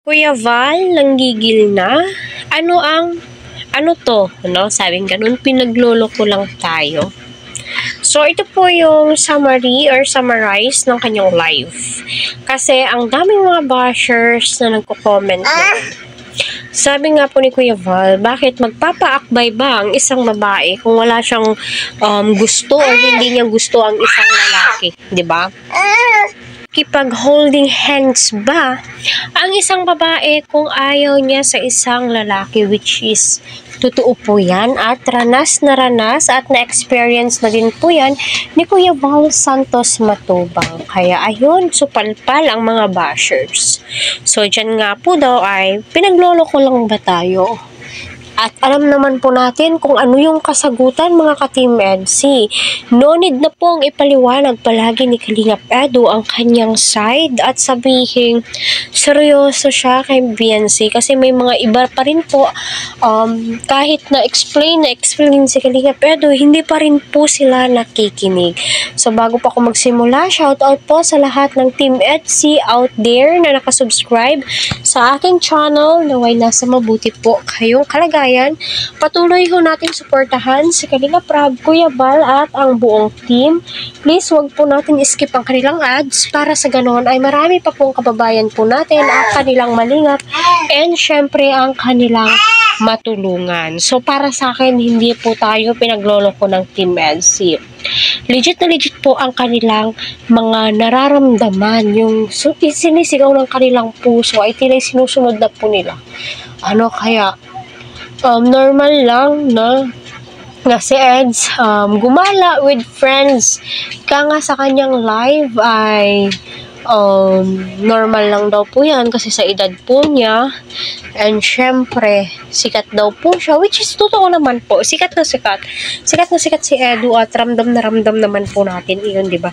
Kuya Val, nanggigil na? Ano to? No? Sabing ganun, pinagloloko lang tayo. So, ito po yung summary or summarize ng kanyang live. Kasi, ang daming mga bashers na nagko-comment doon. Sabi nga po ni Kuya Val, bakit magpapaakbay ba ang isang babae kung wala siyang gusto or hindi niya gusto ang isang lalaki? 'Di ba? Kipag-holding hands ba ang isang babae kung ayaw niya sa isang lalaki, which is totoo po yan at ranas at na-experience na din po yan ni Kuya Val Santos Matubang. Kaya ayun, supalpal ang mga bashers. So dyan nga po daw ay pinagloloko lang ba tayo? At alam naman po natin kung ano yung kasagutan mga ka-Team EDC. No need na pong ipaliwanag palagi ni Kalingap Edu ang kanyang side at sabihin seryoso siya kay BNC kasi may mga iba pa rin po kahit na-explain si Kalingap Edu, hindi pa rin po sila nakikinig. So bago pa ako magsimula, shoutout po sa lahat ng Team EDC out there na nakasubscribe sa aking channel. Naway nasa mabuti po kayong kalagayan. Patuloy ho natin suportahan si Kalingap Rab, Kuya Val at ang buong team. Please wag po natin skip ang kanilang ads para sa ganoon ay marami pa pong kababayan po natin ang kanilang malingap and syempre ang kanilang matulungan. So para sa akin, hindi po tayo pinagloloko ng Team EDC. Legit na legit po ang kanilang mga nararamdaman, yung sinisigaw ng kanilang puso ay tila sinusunod na po nila. Kaya normal lang na si Eds gumala with friends. Kaya nga sa kanyang live ay normal lang daw po yan kasi sa edad po niya and syempre sikat daw po siya, which is totoo naman po, sikat na sikat si Edu at ramdam na ramdam naman po natin iyon, di ba?